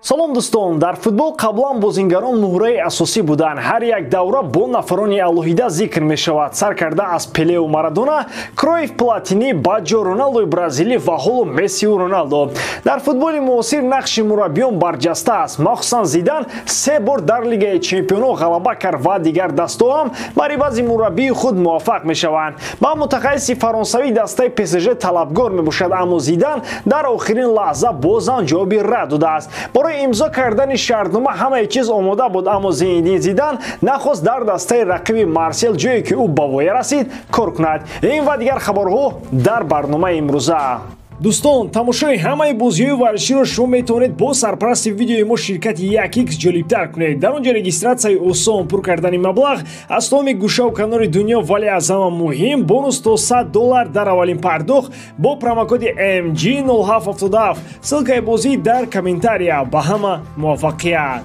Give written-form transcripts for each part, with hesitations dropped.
салом дӯстон, дар футбол қаблан бозингарон муҳраи асосӣ буданд. Ҳар як давра бо нафарони алоҳида зикр мешавад. Сар карда аз Пелеу Марадона, Кроиф, Платини, Баҷҷо, Роналдои бразилӣ ва ҳоло Мессиу Роналдо. Дар футболи муосир нақши мураббиён барҷаста аст. Махсусан Зидан 3 бор дар Лигаи Чемпионҳо ғалаба кард ва дигар дастҳо ҳам бар ивази мураббии худ муваффақ мешаванд. Ба мутахассиси фаронсавӣ дастаи ПСЖ талабгор мебошад, аммо Зидан дар охирин лаҳза бозам ҷавоби рад додааст. имзо кардани шартнома ҳамаи чиз омода буд, аммо Зинедин Зидан нахост дар дастаи рақиби Марсел ҷое ки ӯ ба воя расид кор кунад. Ин ва дигар хабарҳо дар барномаи имрӯза. Дӯстон, тамошои ҳамаи бозиҳои варзиширо шумо метавонед бо сарпарасти видеои мо ширкати 1x ҷолибтар кунед. Дар он ҷо регистратсияи осон, пур кардани маблағ аз тамоми гӯшаву канори дунё, вале аз ҳама муҳим бонус то $100 дар аввалин пардохт бо промокоди MG0777. ссилкаи бозӣ дар комментария. Ба ҳама муваффақият.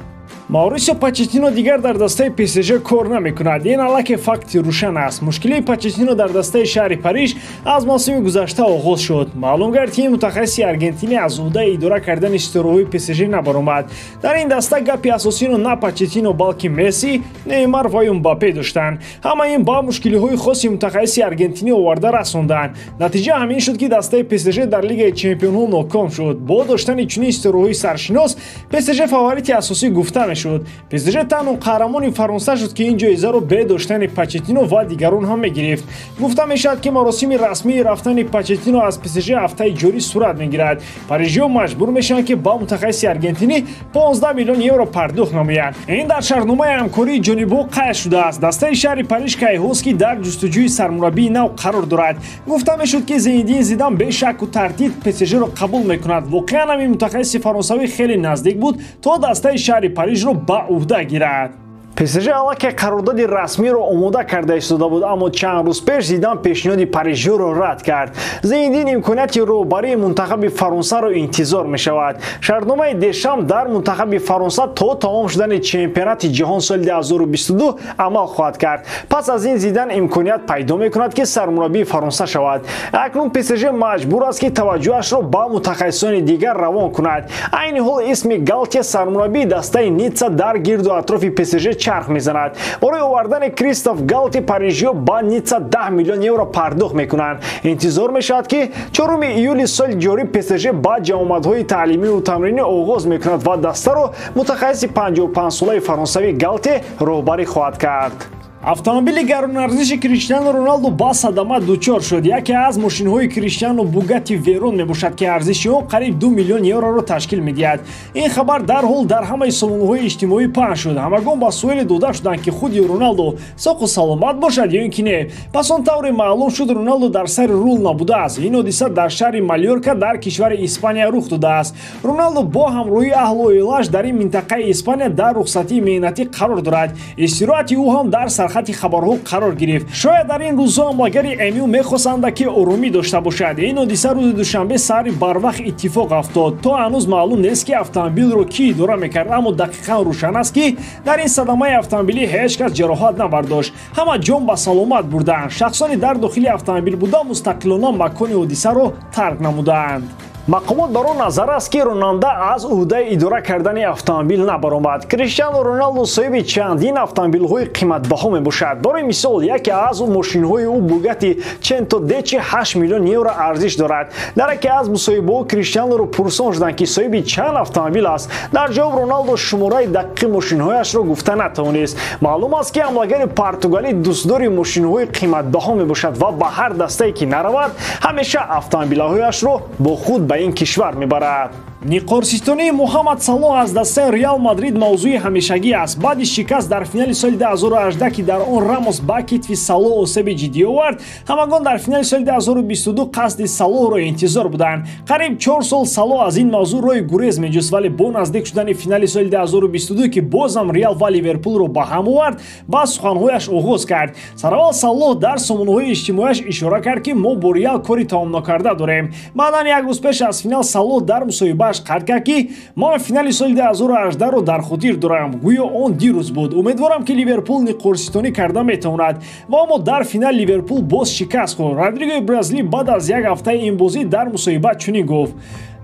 Маурисио Почеттино дигар дар дастаи ПСЖ кор намекунад. Ин аллакай факти рӯшан аст. Мушкилии Почеттино дар дастаи шаҳри Париж аз мавсими гузашта оғоз шуд. Маълум гардид ки мутахассиси аргентинӣ аз уҳдаи идора кардани ситораҳои ПСЖ набаромад. Дар ин даста гапи асосиро на Почеттино, балки Месси, Неймар ва Мбаппе доштанд. Ҳама ин ба мушкилиҳои хоси мутахассиси аргентинӣ оварда расонданд. Натиҷа ҳамин шуд ки дастаи ПСЖ дар Лигаи Чемпионҳо ноком шуд. Бо доштани чунин ситораҳои саршинос ПСЖ фаворити асосӣ гуфта мешуд. ПСЖ танҳо қаҳрамони Фаронса шуд ки ин ҷоизаро бе доштани Почеттино ва дигарон ҳам мегирифт. Гуфта мешавад ки маросими расмии рафтани Почеттино аз ПСЖ ҳафтаи ҷорӣ сурат мегирад. Парижиҳо маҷбур мешаванд ки ба мутахассиси аргентинӣ 15 миллион евро пардохт намоянд. Ин дар шартномаи ҳамкории ҷонибҳо қайд шудааст. Дастаи шаҳри Париж кайҳост ки дар ҷустуҷӯи сармураббии нав қарор дорад. Гуфта мешуд ки Зинедин Зидан бе шакку тардид ПСЖро қабул мекунад. Воқеан ҳам ин мутахассиси фаронсавӣ хеле наздик буд то дастаи шаҳри Парижро ба уҳда гирад. ПСЖ аллакай қарордади расмиро омода карда истода буд, аммо чанд рӯз пеш Зидан пешниҳоди парижиҳоро рад кард. Зинедин имконияти роҳбарии мунтахаби Фаронсаро интизор мешавад. Шартномаи Дешам дар мунтахаби Фаронса то тамом шудани чемпионати ҷаҳон соли 2022 амал хоҳад кард. Пас аз ин Зидан имконият пайдо мекунад ки сармураббии Фаронса шавад. Акнун ПСЖ маҷбур аст ки таваҷҷӯҳашро ба мутахассисони дигар равон кунад. Айни ҳол исми Галтия сармураббии дастаи Ницца дар гирду атрофи ПСЖ чарх мезанад. Барои овардани Кристоф Галти парижиҳо ба Ницца 10 миллион евро пардохт мекунанд. Интизор мешавад ки 4 июли соли ҷорӣ ПСЖ ба ҷамоматҳои таълимиву тамринӣ оғоз мекунад ва дастаро мутахассиси 55 солаи фаронсавӣ Галти роҳбарӣ хоҳад кард. Автомобили гаронарзиши Криштиану Роналду ба садама дучор шуд. Яке аз мошинҳои Криштиану Бугатти Верон мебошад ки арзиши он қариб 2 миллион евроро ташкил медиҳад. Ин хабар дарҳол дар ҳамаи солонаҳои иҷтимоӣ паҳн шуд. Ҳамагон ба суоле дода шуданд ки худи Роналду соқу саломат бошад ё ин ки не. Пас он тавре маълум шуд Роналду дар сари рул набудааст. Ин ҳодиса дар шаҳри Малёрка дар кишвари Испания рух додааст. Роналду бо ҳамроҳии аҳлу оилааш дар ин минтақаи Испания дар рухсатии меҳнатӣ қарор дорад. Истироҳати ӯ ҳам дар хати хабарҳо қарор гирифт. Шояд дар ин рӯзҳо амлагари МЮ мехостанд ки оромӣ дошта бошад. Ин ҳодиса рӯзи душанбе саҳри барвақт иттифоқ афтод. То ҳанӯз маълум нест ки автомобилро ки идора мекард, аммо дақиқан рӯшан аст ки дар ин садамаи автомобилӣ ҳеҷ кас ҷароҳат набардошт. Ҳама ҷон ба саломат бурданд. Шахсони дар дохили автомобил буда мустақилона макони ҳодисаро тарк намуданд. Мақомот бар он назар аст ки ронанда аз уҳдаи идора кардани автомобил набаромад. Криштиану Роналду соҳиби чандин автомобилҳои қиматбаҳо мебошад. Барои мисол, яке аз мошинҳои ӯ Бугатти Ченто Дечи 8 миллион евро арзиш дорад. Дар яке аз мусоҳибаҳо Криштиануро пурсон шуданд ки соҳиби чанд автомобил аст. Дар ҷавоб Роналду шумораи дақиқи мошинҳояшро гуфта натавонист. Маълум аст ки амлагари португалӣ дӯстдори мошинҳои қиматбаҳо мебошад ва ба ҳар дастае ки наравад ҳамеша автомобилҳояшро бо худ ба ин кишвар мебарад. Ниқорсистонии Муҳаммад Салоҳ аз дастаи Реал Мадрид мавзӯи ҳамешагӣ аст. Баъди шикаст дар финали соли 2018 ки дар он Рамос ба китфи Салоҳ осеби ҷиддӣ овард, ҳамагон дар финали соли 2022 қасди Салоҳро интизор буданд. Қариб 4 сол Салоҳ аз ин мавзӯъ роҳи гурез меҷуст, вале бо наздик шудани финали соли 2022 ки бозам Реал ва Ливерпулро ба ҳам овард, ба суханҳояш оғоз кард. Сараввал Салоҳ дар сомонаҳои иҷтимоияш ишора кард ки мо бо Реал кори тамом накарда дорем. Баъдан як рӯз пеш аз финал Салоҳ дар мусоҳиба қард кард ки ман финали соли 2018-ро дар хотир дорам. Гӯё он дирӯз буд. Умедворам ки Ливерпул ниқорситонӣ карда метавонад. Ва аммо дар финал Ливерпул боз шикаст хӯрд. Родриgoи бразилӣ баъд аз як ҳафтаи ин бозӣ дар мусоҳиба чунин гуфт: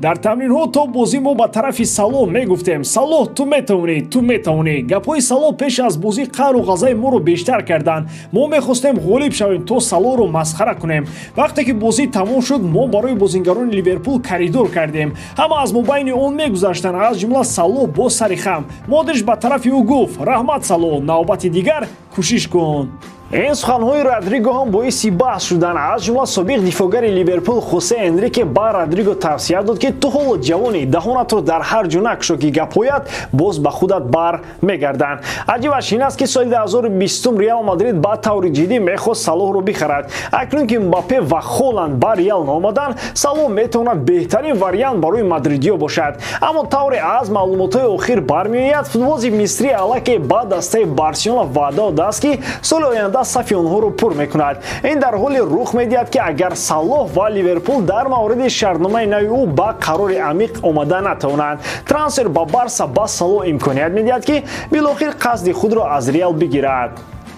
дар тамринҳо то бозӣ мо ба тарафи Салоҳ мегуфтем: Салоҳ, ту метавонӣ. Гапҳои Салоҳ пеш аз бозӣ қаҳру ғазаи моро бештар карданд. Мо мехостем ғолиб шавем то Салоҳро масхара кунем. вақте ки бозӣ тамом шуд, мо барои бозингарони Ливерпул коридор кардем. ҳама аз мобайни он мегузаштанд, аз ҷумла Салоҳ бо сари хам. Модрич ба тарафи ӯ гуфт: раҳмат Салоҳ, навбати дигар кӯшиш кун. این سخن‌های رودریگو هم باعث بحث شدن. از جمله سابق دفاعگر لیورپول خوسه انریکه با رودریگو توصیه داد که تو حال جوانی دهانت رو در هر جا نکشو که گپ‌هایت باز به خودت بر میگردن. عجیبش این است که سال 2020 ریال مادرید با طور جدی میخواست صلاح رو بخرد. اکنون که مباپه و هالند با ریال نامدن، صلاح میتواند بهترین واریانت برای مادریدیا باشد. اما طور از معلومات‌های اخیر برمیآید فوتبالباز مصری الکی با دسته بارسلونا وعده داده است که سال آینده صفی آنها رو پر میکند. این در حالی رخ میدهد که اگر صلاح و لیورپول در مورد شرطنامه نوی او با قرار عمیق آمده نتوانند، ترانسفر با بارسا با صلاح امکانیت میدهد که بالاخره قصد خود را از ریال بگیرد.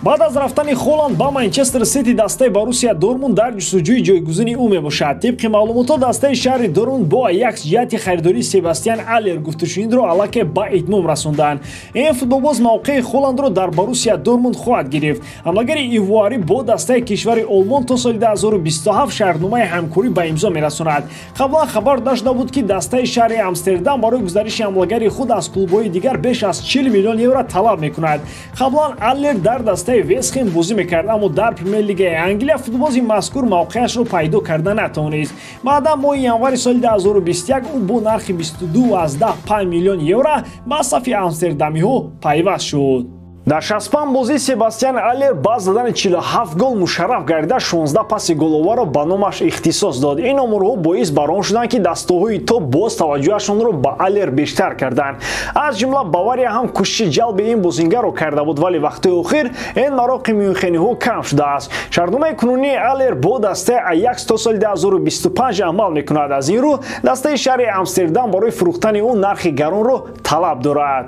بعد از رفتن هالند با منچستر سیتی، دسته بروسیا دورتموند در جستجوی جایگزینی او میباشد. طبق معلومات دسته شهر دورتموند با آیاکس جهت خریداری سباستیان آلر گفتگویی را الکی با اتمام رساندند. این فوتبالباز موقع هالند را در بروسیا دورتموند خواهد گرفت. حملهگر ایواری با دسته کشور آلمان تا سال 2027 شرطنامه همکاری به امضا میرساند. قبلا خبر داشته بود که دسته شهر آمستردام برای گزارش حملهگر خود از کلوب‌های دیگر بیش از 40 میلیون یورو طلب میکند. قبلا آلر در دسته وست هم بازی میکرد، اما در پرمیر لیگ انگلیس فوتبالبازی مذکور موقعش رو پیدا کرده نتوانست. بعد ماه ینوار سال 2021 او با نرخ 22.5 میلیون یورو با صف آمستردامی ها پیوست شد. در 65 بازی سباستیان آلر با زدن 47 گل مشرف گردیده 16 پاس گل‌آور را به نامش اختصاص داد. این آمارها باعث بر آن شدند که دسته‌های توپ باز توجهشان را به آلر بیشتر کردند. از جمله باواریا هم کوشش جلب این بازیگر را کرده بود، ولی وقت اخیر این مراکم میونخنی‌ها کم شده است. شرطنامه کنونی آلر با دسته آیاکس تا سال 2025 عمل میکند. از این رو دسته شهر آمستردام برای فروختن اون نرخ گران را طلب دارد.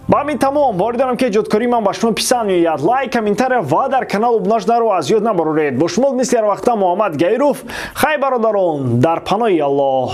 با همین تمام واردم که جدکاری من با شما پسند میاد. لایک، کامنتار و در کانال ابناش رو از یاد نبرید. با شما مثل هر وقت محمد گیروف. خیر برادران، در پناه الله.